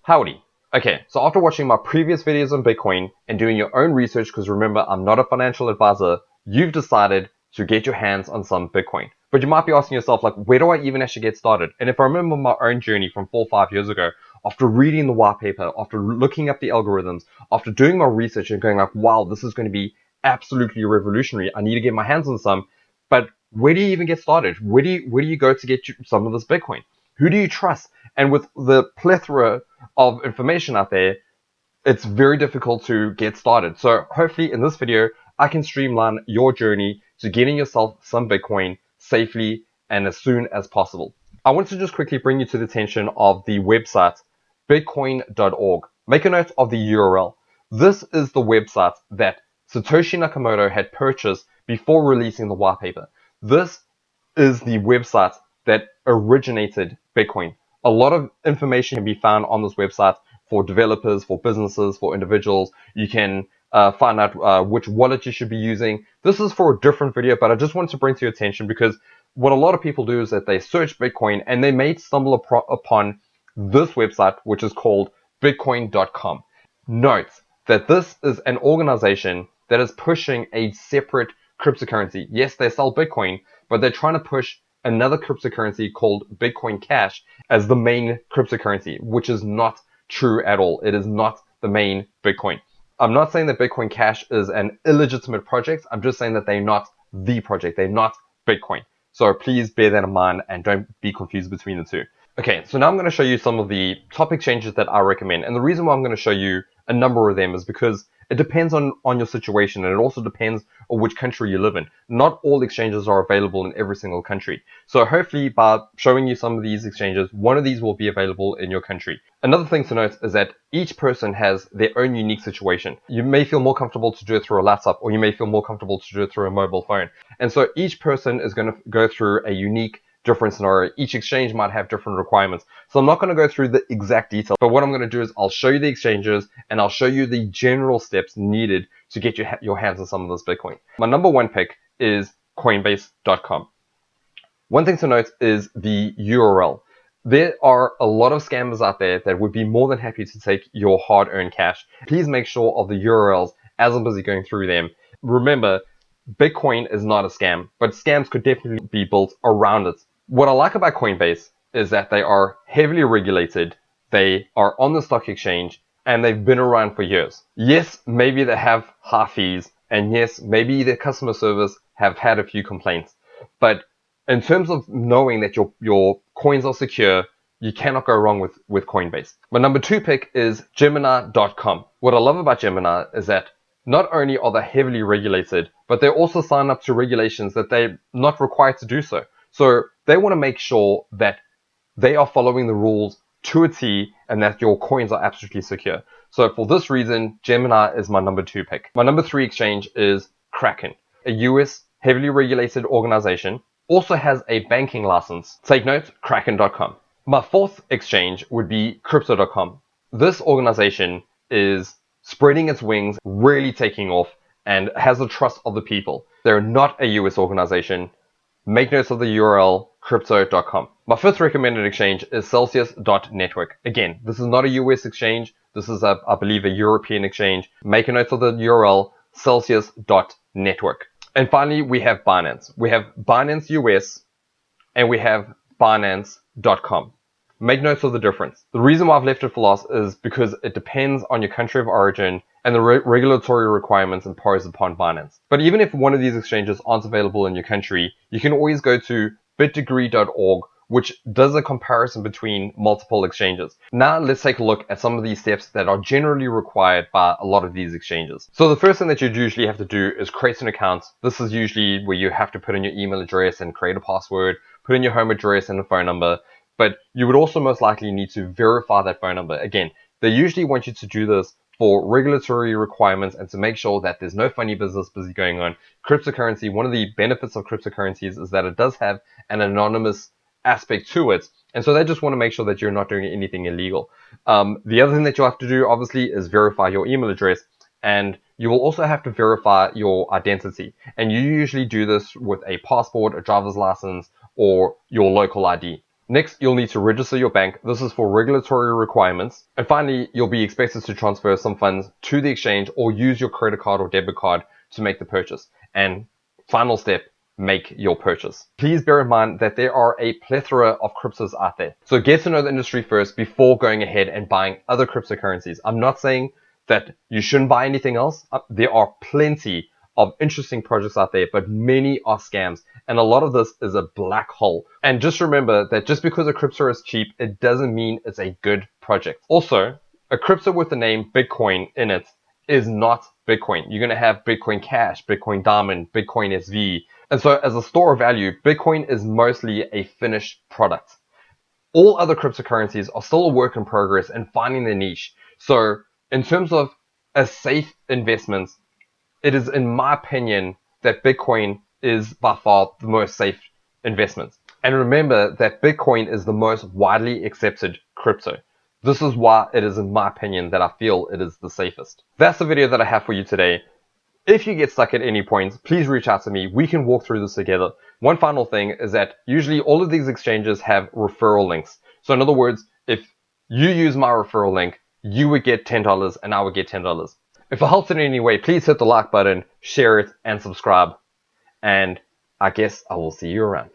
Howdy. Okay, so after watching my previous videos on Bitcoin and doing your own research, because remember, I'm not a financial advisor, you've decided to get your hands on some Bitcoin. But you might be asking yourself, like, where do I even actually get started? And if I remember my own journey from 4 or 5 years ago, after reading the white paper, after looking up the algorithms, after doing my research and going like, wow, this is going to be absolutely revolutionary. I need to get my hands on some. But where do you even get started? Where do you go to get some of this Bitcoin? Who do you trust? And with the plethora of information out there, it's very difficult to get started. So hopefully in this video, I can streamline your journey to getting yourself some Bitcoin safely and as soon as possible. I want to just quickly bring you to the attention of the website Bitcoin.org. Make a note of the URL. This is the website that Satoshi Nakamoto had purchased before releasing the white paper. This is the website that originated Bitcoin. A lot of information can be found on this website for developers, for businesses, for individuals. You can find out which wallet you should be using. This is for a different video, but I just wanted to bring to your attention because what a lot of people do is that they search Bitcoin and they may stumble upon this website, which is called Bitcoin.com. Note that this is an organization that is pushing a separate cryptocurrency. Yes, they sell Bitcoin, but they're trying to push another cryptocurrency called Bitcoin Cash as the main cryptocurrency, which is not true at all. It is not the main Bitcoin. I'm not saying that Bitcoin Cash is an illegitimate project. I'm just saying that they're not the project. They're not Bitcoin. So please bear that in mind and don't be confused between the two. Okay, so now I'm going to show you some of the top exchanges that I recommend. And the reason why I'm going to show you a number of them is because it depends on your situation, and it also depends on which country you live in. Not all exchanges are available in every single country. So hopefully by showing you some of these exchanges, one of these will be available in your country. Another thing to note is that each person has their own unique situation. You may feel more comfortable to do it through a laptop, or you may feel more comfortable to do it through a mobile phone. And so each person is going to go through a unique different scenario. Each exchange might have different requirements. So I'm not going to go through the exact details, but what I'm going to do is I'll show you the exchanges and I'll show you the general steps needed to get your hands on some of this Bitcoin. My number one pick is Coinbase.com. One thing to note is the URL. There are a lot of scammers out there that would be more than happy to take your hard-earned cash. Please make sure of the URLs as I'm busy going through them. Remember, Bitcoin is not a scam, but scams could definitely be built around it. What I like about Coinbase is that they are heavily regulated, they are on the stock exchange, and they've been around for years. Yes, maybe they have high fees, and yes, maybe their customer service have had a few complaints. But in terms of knowing that your coins are secure, you cannot go wrong with Coinbase. My number two pick is Gemini.com. What I love about Gemini is that not only are they heavily regulated, but they also sign up to regulations that they're not required to do so. So they want to make sure that they are following the rules to a T and that your coins are absolutely secure. So for this reason, Gemini is my number two pick. My number three exchange is Kraken, a US heavily regulated organization, also has a banking license. Take note, Kraken.com. My fourth exchange would be Crypto.com. This organization is spreading its wings, really taking off, and has the trust of the people. They're not a US organization. Make notes of the URL, crypto.com. My fifth recommended exchange is celcius.network. Again, this is not a US exchange. This is, I believe, a European exchange. Make a note of the URL, celcius.network. And finally, we have Binance. We have Binance US and we have Binance.com. Make notes of the difference. The reason why I've left it for last is because it depends on your country of origin and the regulatory requirements imposed upon Binance. But even if one of these exchanges aren't available in your country, you can always go to BitDegree.org, which does a comparison between multiple exchanges. Now let's take a look at some of these steps that are generally required by a lot of these exchanges. So the first thing that you'd usually have to do is create an account. This is usually where you have to put in your email address and create a password, put in your home address and a phone number. But you would also most likely need to verify that phone number. Again, they usually want you to do this for regulatory requirements and to make sure that there's no funny business busy going on. Cryptocurrency, one of the benefits of cryptocurrencies is that it does have an anonymous aspect to it. And so they just want to make sure that you're not doing anything illegal. The other thing that you'll have to do, obviously, is verify your email address. And you will also have to verify your identity. And you usually do this with a passport, a driver's license, or your local ID. Next, you'll need to register your bank. This is for regulatory requirements. And finally, you'll be expected to transfer some funds to the exchange or use your credit card or debit card to make the purchase. And final step, make your purchase. Please bear in mind that there are a plethora of cryptos out there. So get to know the industry first before going ahead and buying other cryptocurrencies. I'm not saying that you shouldn't buy anything else. There are plenty of interesting projects out there, but many are scams. And a lot of this is a black hole. And just remember that just because a crypto is cheap, it doesn't mean it's a good project. Also, a crypto with the name Bitcoin in it is not Bitcoin. You're going to have Bitcoin Cash, Bitcoin Diamond, Bitcoin SV. And so as a store of value, Bitcoin is mostly a finished product. All other cryptocurrencies are still a work in progress and finding their niche. So in terms of a safe investment, it is in my opinion that Bitcoin is by far the most safe investment. And remember that Bitcoin is the most widely accepted crypto. This is why it is in my opinion that I feel it is the safest. That's the video that I have for you today. If you get stuck at any point, please reach out to me. We can walk through this together. One final thing is that usually all of these exchanges have referral links. So in other words, if you use my referral link, you would get $10 and I would get $10. If it helps in any way, please hit the like button, share it, and subscribe. And I guess I will see you around.